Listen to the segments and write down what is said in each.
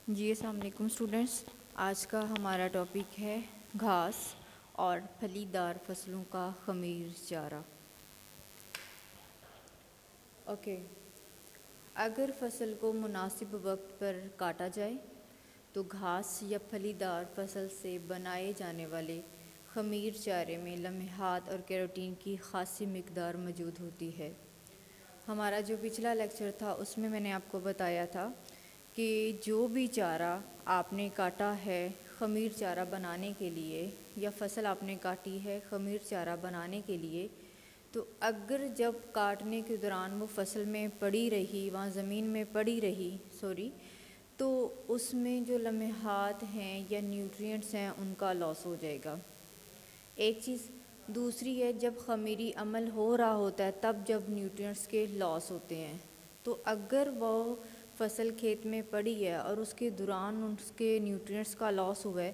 جی السلام علیکم اسٹوڈنٹس، آج کا ہمارا ٹاپک ہے گھاس اور پھلی دار فصلوں کا خمیر چارہ۔ اوکے، اگر فصل کو مناسب وقت پر کاٹا جائے تو گھاس یا پھلی دار فصل سے بنائے جانے والے خمیر چارے میں لمحات اور کیروٹین کی خاصی مقدار موجود ہوتی ہے۔ ہمارا جو پچھلا لیکچر تھا اس میں نے آپ کو بتایا تھا کہ جو بھی چارہ آپ نے کاٹا ہے خمیر چارہ بنانے کے لیے، یا فصل آپ نے کاٹی ہے خمیر چارہ بنانے کے لیے، تو اگر جب کاٹنے کے دوران وہ فصل میں پڑی رہی، وہاں زمین میں پڑی رہی تو اس میں جو لمحات ہیں یا نیوٹرینٹس ہیں ان کا لاس ہو جائے گا۔ ایک چیز دوسری ہے، جب خمیری عمل ہو رہا ہوتا ہے تب جب نیوٹرینٹس کے لاس ہوتے ہیں، تو اگر وہ فصل کھیت میں پڑی ہے اور اس کے دوران اس کے نیوٹرینٹس کا لاس ہوا ہے،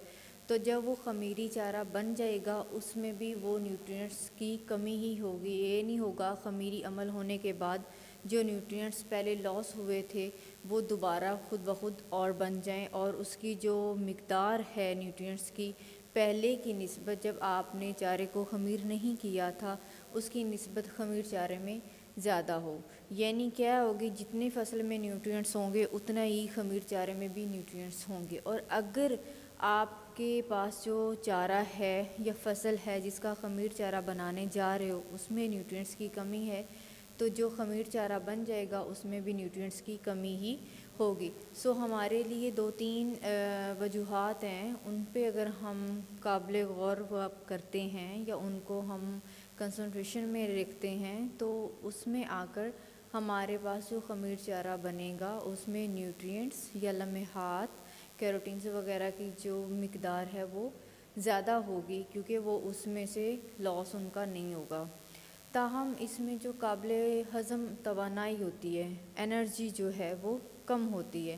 تو جب وہ خمیری چارہ بن جائے گا اس میں بھی وہ نیوٹرینٹس کی کمی ہی ہوگی۔ یہ نہیں ہوگا خمیری عمل ہونے کے بعد جو نیوٹرینٹس پہلے لاس ہوئے تھے وہ دوبارہ خود بخود اور بن جائیں، اور اس کی جو مقدار ہے نیوٹرینٹس کی پہلے کی نسبت جب آپ نے چارے کو خمیر نہیں کیا تھا اس کی نسبت خمیر چارے میں زیادہ ہو۔ یعنی کیا ہوگی، جتنے فصل میں نیوٹرینٹس ہوں گے اتنا ہی خمیر چارے میں بھی نیوٹرینٹس ہوں گے۔ اور اگر آپ کے پاس جو چارہ ہے یا فصل ہے جس کا خمیر چارہ بنانے جا رہے ہو اس میں نیوٹرینٹس کی کمی ہے، تو جو خمیر چارہ بن جائے گا اس میں بھی نیوٹرینٹس کی کمی ہی ہوگی۔ ہمارے لیے دو تین وجوہات ہیں، ان پہ اگر ہم قابل غور کرتے ہیں یا ان کو ہم کنسنٹریشن میں رکھتے ہیں تو اس میں آ کر ہمارے پاس جو خمیر چارہ بنے گا اس میں نیوٹرینٹس یا لمحات، کیروٹینز وغیرہ کی جو مقدار ہے وہ زیادہ ہوگی، کیونکہ وہ اس میں سے لاس ان کا نہیں ہوگا۔ تاہم اس میں جو قابل ہضم توانائی ہوتی ہے، انرجی جو ہے وہ کم ہوتی ہے۔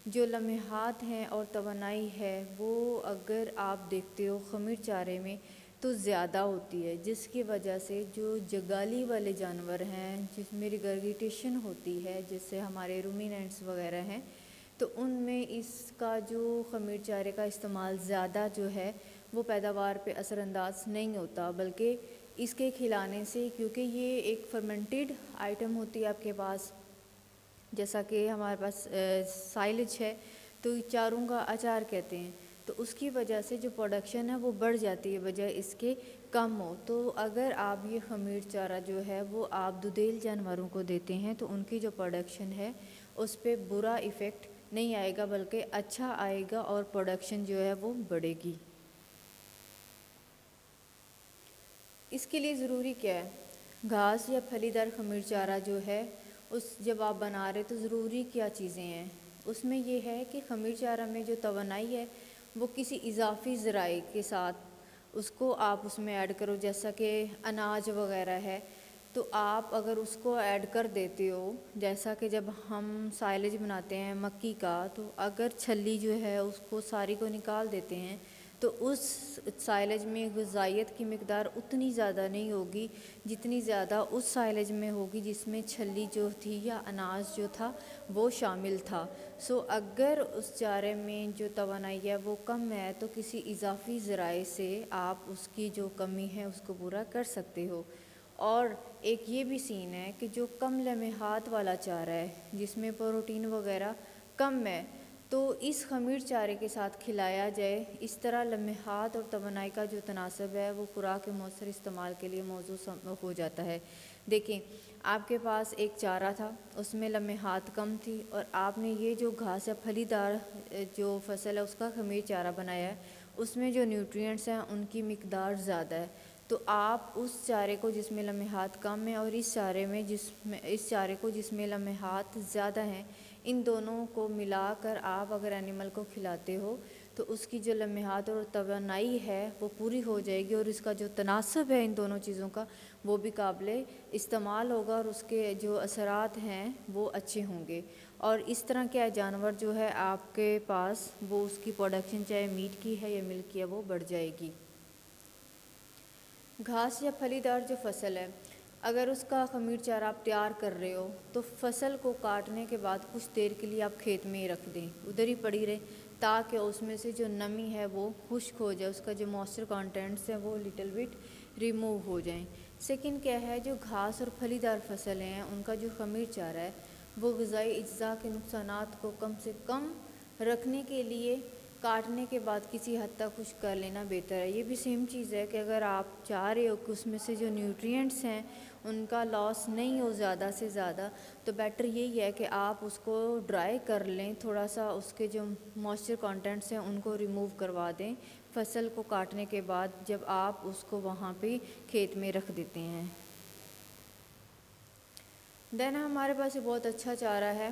جو لمحات ہیں اور توانائی ہے وہ اگر آپ دیکھتے ہو خمیر چارے میں تو زیادہ ہوتی ہے، جس کی وجہ سے جو جگالی والے جانور ہیں جس میں ریگرگیٹیشن ہوتی ہے، جس سے ہمارے رومینینٹس وغیرہ ہیں، تو ان میں اس کا جو خمیر چارے کا استعمال زیادہ جو ہے وہ پیداوار پہ اثر انداز نہیں ہوتا، بلکہ اس کے کھلانے سے، کیونکہ یہ ایک فرمنٹیڈ آئٹم ہوتی ہے آپ کے پاس، جیسا کہ ہمارے پاس سائلج ہے تو چاروں کا اچار کہتے ہیں، تو اس کی وجہ سے جو پروڈکشن ہے وہ بڑھ جاتی ہے بجائے اس کے کم ہو۔ تو اگر آپ یہ خمیر چارہ جو ہے وہ آپ دودیل جانوروں کو دیتے ہیں تو ان کی جو پروڈکشن ہے اس پہ برا ایفیکٹ نہیں آئے گا بلکہ اچھا آئے گا، اور پروڈکشن جو ہے وہ بڑھے گی۔ اس کے لیے ضروری کیا ہے، گھاس یا پھلی دار خمیر چارہ جو ہے جب آپ بنا رہے تو ضروری کیا چیزیں ہیں، اس میں یہ ہے کہ خمیر چارہ میں جو توانائی ہے وہ کسی اضافی ذرائع کے ساتھ اس کو آپ اس میں ایڈ کرو، جیسا کہ اناج وغیرہ ہے تو آپ اگر اس کو ایڈ کر دیتے ہو، جیسا کہ جب ہم سائلج بناتے ہیں مکی کا تو اگر چھلی جو ہے اس کو ساری کو نکال دیتے ہیں تو اس سائلج میں غذائیت کی مقدار اتنی زیادہ نہیں ہوگی جتنی زیادہ اس سائلج میں ہوگی جس میں چھلی جو تھی یا اناج جو تھا وہ شامل تھا۔ اگر اس چارے میں جو توانائی ہے وہ کم ہے تو کسی اضافی ذرائع سے آپ اس کی جو کمی ہے اس کو پورا کر سکتے ہو۔ اور ایک یہ بھی سین ہے کہ جو کم لمحات والا چارہ ہے جس میں پروٹین وغیرہ کم ہے تو اس خمیر چارے کے ساتھ کھلایا جائے، اس طرح لمحات اور توانائی کا جو تناسب ہے وہ خوراک مؤثر استعمال کے لیے موزوں ہو جاتا ہے۔ دیکھیں، آپ کے پاس ایک چارہ تھا، اس میں لمحات کم تھی، اور آپ نے یہ جو گھاس یا پھلی دار جو فصل ہے اس کا خمیر چارہ بنایا ہے، اس میں جو نیوٹرینٹس ہیں ان کی مقدار زیادہ ہے، تو آپ اس چارے کو جس میں لمحات کم ہیں اور اس چارے کو جس میں لمحات زیادہ ہیں، ان دونوں کو ملا کر آپ اگر اینیمل کو کھلاتے ہو تو اس کی جو لمحات اور توانائی ہے وہ پوری ہو جائے گی، اور اس کا جو تناسب ہے ان دونوں چیزوں کا وہ بھی قابل استعمال ہوگا، اور اس کے جو اثرات ہیں وہ اچھے ہوں گے۔ اور اس طرح کے جانور جو ہے آپ کے پاس وہ اس کی پروڈکشن چاہے میٹ کی ہے یا ملک کی ہے وہ بڑھ جائے گی۔ گھاس یا پھلی دار جو فصل ہے اگر اس کا خمیر چارہ آپ تیار کر رہے ہو تو فصل کو کاٹنے کے بعد کچھ دیر کے لیے آپ کھیت میں ہی رکھ دیں، ادھر ہی پڑی رہے، تاکہ اس میں سے جو نمی ہے وہ خشک ہو جائے، اس کا جو موئسچر کانٹینٹس ہیں وہ لٹل بٹ ریموو ہو جائیں۔ سیکنڈ کیا ہے، جو گھاس اور پھلی دار فصلیں ہیں ان کا جو خمیر چارہ ہے وہ غذائی اجزاء کے نقصانات کو کم سے کم رکھنے کے لیے کاٹنے کے بعد کسی حد تک خشک کر لینا بہتر ہے۔ یہ بھی سیم چیز ہے کہ اگر آپ چاہ رہے ہو کہ اس میں سے جو نیوٹرینٹس ہیں ان کا لاس نہیں ہو زیادہ سے زیادہ، تو بیٹر یہی ہے کہ آپ اس کو ڈرائی کر لیں، تھوڑا سا اس کے جو موئسچر کانٹینٹس ہیں ان کو ریموو کروا دیں فصل کو کاٹنے کے بعد، جب آپ اس کو وہاں پہ کھیت میں رکھ دیتے ہیں۔ دین ہمارے پاس یہ بہت اچھا چارہ ہے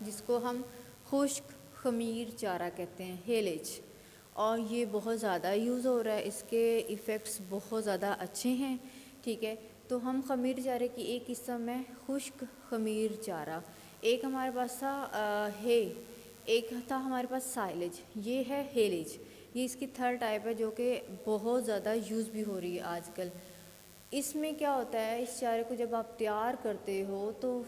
جس کو ہم خشک خمیر چارہ کہتے ہیں، ہیلیج، اور یہ بہت زیادہ یوز ہو رہا ہے، اس کے ایفیکٹس بہت زیادہ اچھے ہیں، ٹھیک ہے۔ تو ہم خمیر چارے کی ایک قسم ہے خشک خمیر چارہ، ایک ہمارے پاس تھا ایک تھا ہمارے پاس سائلیج، یہ ہے ہیلیج، یہ اس کی تھرڈ ٹائپ ہے جو کہ بہت زیادہ یوز بھی ہو رہی ہے آج کل۔ اس میں کیا ہوتا ہے، اس چارے کو جب آپ تیار کرتے ہو تو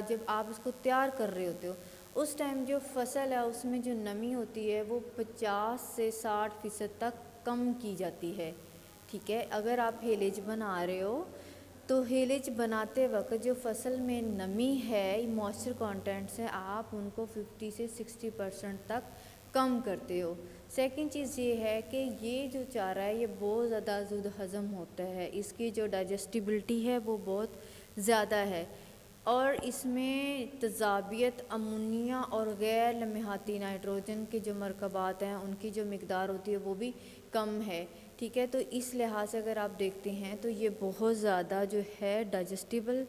جب آپ اس کو تیار کر رہے ہوتے ہو اس ٹائم جو فصل ہے اس میں جو نمی ہوتی ہے وہ 50 سے 60% تک کم کی جاتی ہے، ٹھیک ہے۔ اگر آپ ہیلیج بنا رہے ہو تو ہیلیج بناتے وقت جو فصل میں نمی ہے، موئسچر کانٹینٹس ہیں، آپ ان کو 50 سے 60% تک کم کرتے ہو۔ سیکنڈ چیز یہ ہے کہ یہ جو چارہ ہے یہ بہت زیادہ زود ہضم ہوتا ہے، اس کی جو ڈائجسٹیبلٹی ہے وہ بہت زیادہ ہے، اور اس میں تیزابیت، امونیا اور غیر لمحاتی نائٹروجن کے جو مرکبات ہیں ان کی جو مقدار ہوتی ہے وہ بھی کم ہے، ٹھیک ہے۔ تو اس لحاظ سے اگر آپ دیکھتے ہیں تو یہ بہت زیادہ جو ہے ڈائجسٹیبل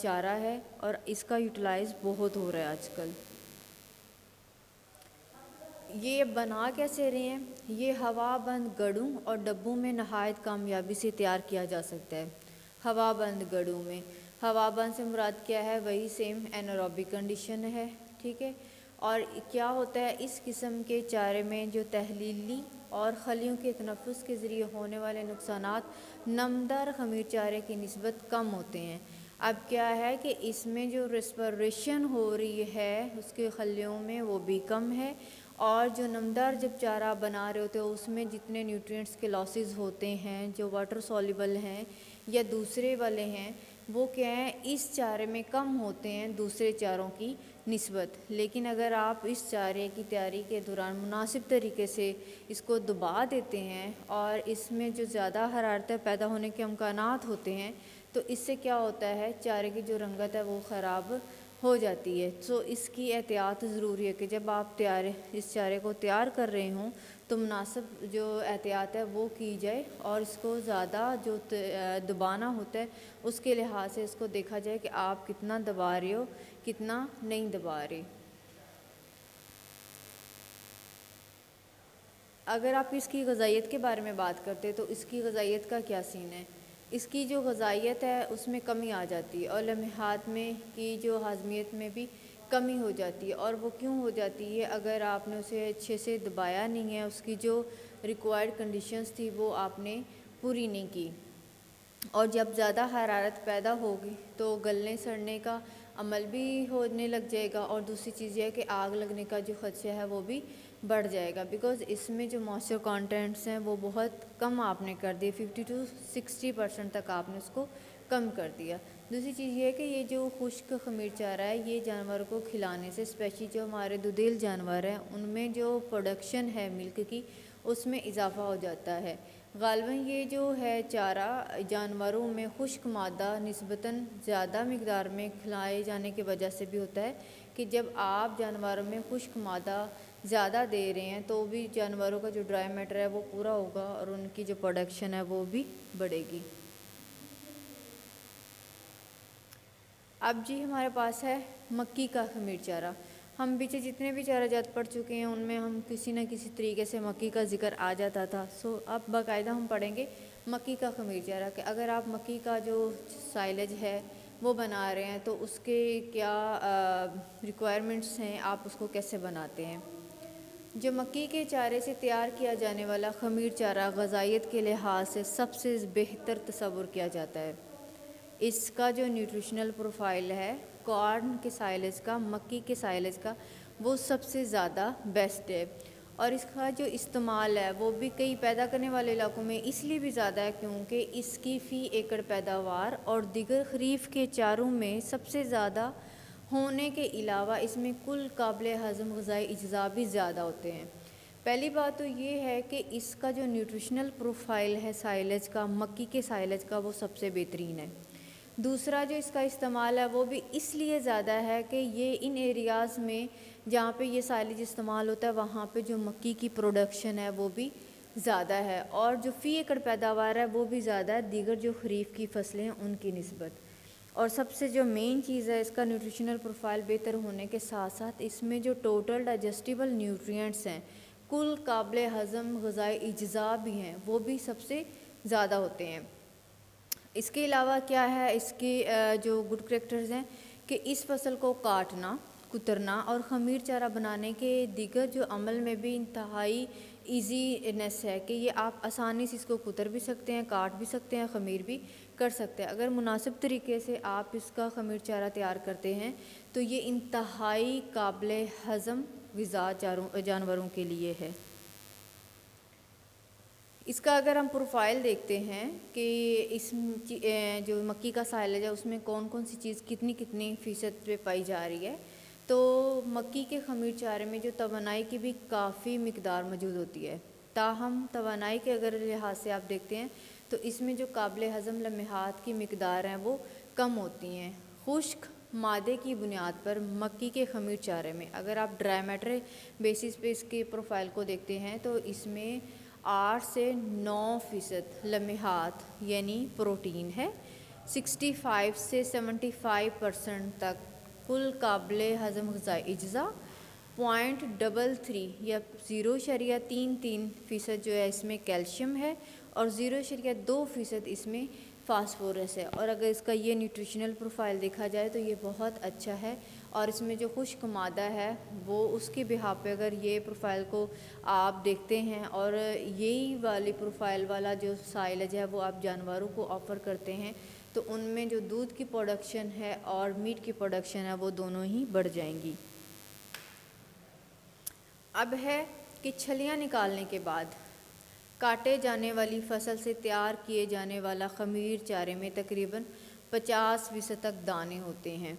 چارہ ہے اور اس کا یوٹیلائز بہت ہو رہا ہے آج کل۔ یہ بنا کیسے رہے ہیں، یہ ہوا بند گڑوں اور ڈبوں میں نہایت کامیابی سے تیار کیا جا سکتا ہے۔ ہوا بند گڑوں میں، ہوا بند سے مراد کیا ہے، وہی سیم اینیروبک کنڈیشن ہے، ٹھیک ہے۔ اور کیا ہوتا ہے، اس قسم کے چارے میں جو تحلیلی اور خلیوں کے تنفس کے ذریعے ہونے والے نقصانات نمدار خمیر چارے کی نسبت کم ہوتے ہیں۔ اب کیا ہے کہ اس میں جو ریسپریشن ہو رہی ہے اس کے خلیوں میں وہ بھی کم ہے، اور جو نمدار جب چارہ بنا رہے ہوتے ہیں اس میں جتنے نیوٹرینٹس کے لاسز ہوتے ہیں جو واٹر سولیبل ہیں یا دوسرے والے ہیں وہ کیا ہیں، اس چارے میں کم ہوتے ہیں دوسرے چاروں کی نسبت۔ لیکن اگر آپ اس چارے کی تیاری کے دوران مناسب طریقے سے اس کو دبا دیتے ہیں اور اس میں جو زیادہ حرارتیں پیدا ہونے کے امکانات ہوتے ہیں تو اس سے کیا ہوتا ہے، چارے کی جو رنگت ہے وہ خراب ہو جاتی ہے۔ تو اس کی احتیاط ضروری ہے کہ جب آپ اس چارے کو تیار کر رہے ہوں تو مناسب جو احتیاط ہے وہ کی جائے، اور اس کو زیادہ جو دبانا ہوتا ہے اس کے لحاظ سے اس کو دیکھا جائے کہ آپ کتنا دبا رہے ہو، کتنا نہیں دبا رہے۔ اگر آپ اس کی غذائیت کے بارے میں بات کرتے تو اس کی غذائیت کا کیا سین ہے، اس کی جو غذائیت ہے اس میں کمی آ جاتی ہے، اور لمحات میں کی جو ہاضمیت میں بھی کمی ہو جاتی ہے، اور وہ کیوں ہو جاتی ہے، اگر آپ نے اسے اچھے سے دبایا نہیں ہے، اس کی جو ریکوائرڈ کنڈیشنز تھی وہ آپ نے پوری نہیں کی، اور جب زیادہ حرارت پیدا ہوگی تو گلنے سڑنے کا عمل بھی ہونے لگ جائے گا، اور دوسری چیز یہ ہے کہ آگ لگنے کا جو خدشہ ہے وہ بھی بڑھ جائے گا، بیکاز اس میں جو موئسچر کانٹینٹس ہیں وہ بہت کم آپ نے کر دیے، 50 to 60% تک آپ نے اس کو کم کر دیا۔ دوسری چیز یہ ہے کہ یہ جو خشک خمیر چارہ ہے یہ جانوروں کو کھلانے سے، اسپیشلی جو ہمارے دودیل جانور ہیں ان میں جو پروڈکشن ہے ملک کی اس میں اضافہ ہو جاتا ہے۔ غالباً یہ جو ہے چارہ جانوروں میں خشک مادہ نسبتاً زیادہ مقدار میں کھلائے جانے کی وجہ سے بھی ہوتا ہے کہ جب آپ جانوروں میں خشک مادہ زیادہ دے رہے ہیں تو بھی جانوروں کا جو ڈرائی میٹر ہے وہ پورا ہوگا اور ان کی جو پروڈکشن ہے وہ بھی بڑھے گی۔ اب جی ہمارے پاس ہے مکی کا خمیر چارہ۔ ہم پیچھے جتنے بھی چارہ جات پڑھ چکے ہیں ان میں ہم کسی نہ کسی طریقے سے مکی کا ذکر آ جاتا تھا، اب باقاعدہ ہم پڑھیں گے مکی کا خمیر چارہ کہ اگر آپ مکی کا جو سائلیج ہے وہ بنا رہے ہیں تو اس کے کیا ریکوائرمنٹس ہیں، آپ اس کو کیسے بناتے ہیں۔ جو مکی کے چارے سے تیار کیا جانے والا خمیر چارہ غذائیت کے لحاظ سے سب سے بہتر تصور کیا جاتا ہے۔ اس کا جو نیوٹریشنل پروفائل ہے کارن کے سائلج کا، مکی کے سائلج کا، وہ سب سے زیادہ بیسٹ ہے، اور اس کا جو استعمال ہے وہ بھی کئی پیدا کرنے والے علاقوں میں اس لیے بھی زیادہ ہے کیونکہ اس کی فی ایکڑ پیداوار اور دیگر خریف کے چاروں میں سب سے زیادہ ہونے کے علاوہ اس میں کل قابل ہضم غذائی اجزاء بھی زیادہ ہوتے ہیں۔ پہلی بات تو یہ ہے کہ اس کا جو نیوٹریشنل پروفائل ہے سائلج کا، مکی کے سائلج کا، وہ سب سے بہترین ہے۔ دوسرا جو اس کا استعمال ہے وہ بھی اس لیے زیادہ ہے کہ یہ ان ایریاز میں جہاں پہ یہ سائلج استعمال ہوتا ہے وہاں پہ جو مکی کی پروڈکشن ہے وہ بھی زیادہ ہے، اور جو فی ایکڑ پیداوار ہے وہ بھی زیادہ ہے دیگر جو خریف کی فصلیں ہیں ان کی نسبت۔ اور سب سے جو مین چیز ہے اس کا نیوٹریشنل پروفائل بہتر ہونے کے ساتھ ساتھ اس میں جو ٹوٹل ڈائجسٹیبل نیوٹرینٹس ہیں، کل قابل ہضم غذائی اجزاء بھی ہیں، وہ بھی سب سے زیادہ ہوتے ہیں۔ اس کے علاوہ کیا ہے اس کے جو گڈ کریکٹرز ہیں کہ اس فصل کو کاٹنا، کترنا اور خمیر چارہ بنانے کے دیگر جو عمل میں بھی انتہائی ایزینس ہے کہ یہ آپ آسانی سے اس کو کتر بھی سکتے ہیں، کاٹ بھی سکتے ہیں، خمیر بھی کر سکتے ہیں۔ اگر مناسب طریقے سے آپ اس کا خمیر چارہ تیار کرتے ہیں تو یہ انتہائی قابل ہضم غذا جانوروں کے لیے ہے۔ اس کا اگر ہم پروفائل دیکھتے ہیں کہ اس جو مکی کا سائلج ہے اس میں کون کون سی چیز کتنی فیصد پہ پائی جا رہی ہے، تو مکی کے خمیر چارے میں جو توانائی کی بھی کافی مقدار موجود ہوتی ہے۔ تاہم توانائی کے اگر لحاظ سے آپ دیکھتے ہیں تو اس میں جو قابل ہضم لمحات کی مقدار ہیں وہ کم ہوتی ہیں۔ خشک مادے کی بنیاد پر مکی کے خمیر چارے میں اگر آپ ڈرائی میٹر بیسس پہ اس کے پروفائل کو دیکھتے ہیں تو اس میں 8 سے 9% لمحات یعنی پروٹین ہے، 65 سے 75% تک کل قابل ہضم غذائی اجزاء، 0.33 یا 0.33% جو ہے اس میں کیلشیم ہے، اور 0.2% اس میں فاسفورس ہے۔ اور اگر اس کا یہ نیوٹریشنل پروفائل دیکھا جائے تو یہ بہت اچھا ہے، اور اس میں جو خشک مادہ ہے وہ اس کی بہا پہ اگر یہ پروفائل کو آپ دیکھتے ہیں اور یہی والی پروفائل والا جو سائلج ہے وہ آپ جانوروں کو آفر کرتے ہیں تو ان میں جو دودھ کی پروڈکشن ہے اور میٹ کی پروڈکشن ہے وہ دونوں ہی بڑھ جائیں گی۔ اب ہے کہ چھلیاں نکالنے کے بعد کاٹے جانے والی فصل سے تیار کیے جانے والا خمیر چارے میں تقریباً 50% تک دانے ہوتے ہیں۔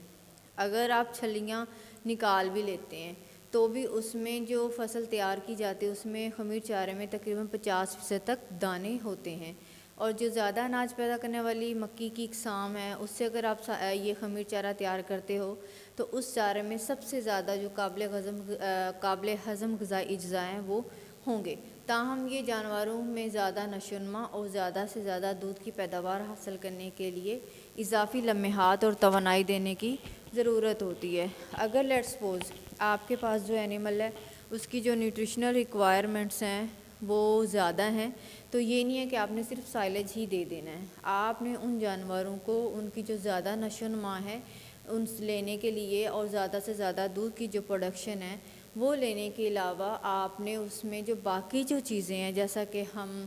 اگر آپ چھلیاں نکال بھی لیتے ہیں تو بھی اس میں جو فصل تیار کی جاتی ہے اس میں خمیر چارے میں تقریباً 50% تک دانے ہوتے ہیں، اور جو زیادہ اناج پیدا کرنے والی مکی کی اقسام ہے اس سے اگر آپ یہ خمیر چارہ تیار کرتے ہو تو اس چارے میں سب سے زیادہ جو قابل ہضم غذائی اجزاء ہیں وہ ہوں گے۔ تاہم یہ جانوروں میں زیادہ نشو و نما اور زیادہ سے زیادہ دودھ کی پیداوار حاصل کرنے کے لیے اضافی لمحات اور توانائی دینے کی ضرورت ہوتی ہے۔ اگر لیٹ سپوز آپ کے پاس جو اینیمل ہے اس کی جو نیوٹریشنل ریکوائرمنٹس ہیں وہ زیادہ ہیں تو یہ نہیں ہے کہ آپ نے صرف سائلج ہی دے دینا ہے، آپ نے ان جانوروں کو ان کی جو زیادہ نشو و نما ہے ان لینے کے لیے اور زیادہ سے زیادہ دودھ کی جو پروڈکشن ہے وہ لینے کے علاوہ آپ نے اس میں جو باقی جو چیزیں ہیں جیسا کہ ہم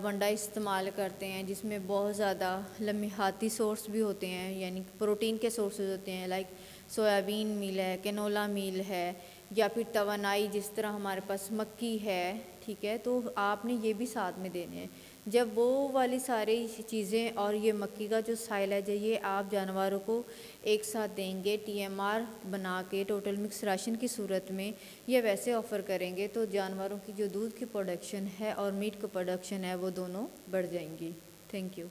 ونڈا استعمال کرتے ہیں جس میں بہت زیادہ لمحاتی سورس بھی ہوتے ہیں یعنی پروٹین کے سورسز ہوتے ہیں، لائک سویابین میل ہے، کینولا میل ہے، یا پھر توانائی جس طرح ہمارے پاس مکی ہے، ٹھیک ہے، تو آپ نے یہ بھی ساتھ میں دینے ہیں۔ جب وہ والی ساری چیزیں اور یہ مکی کا جو سائلج ہے یہ آپ جانوروں کو ایک ساتھ دیں گے TMR بنا کے ٹوٹل مکس راشن کی صورت میں یا ویسے آفر کریں گے تو جانوروں کی جو دودھ کی پروڈکشن ہے اور میٹ کی پروڈکشن ہے وہ دونوں بڑھ جائیں گی۔ Thank you.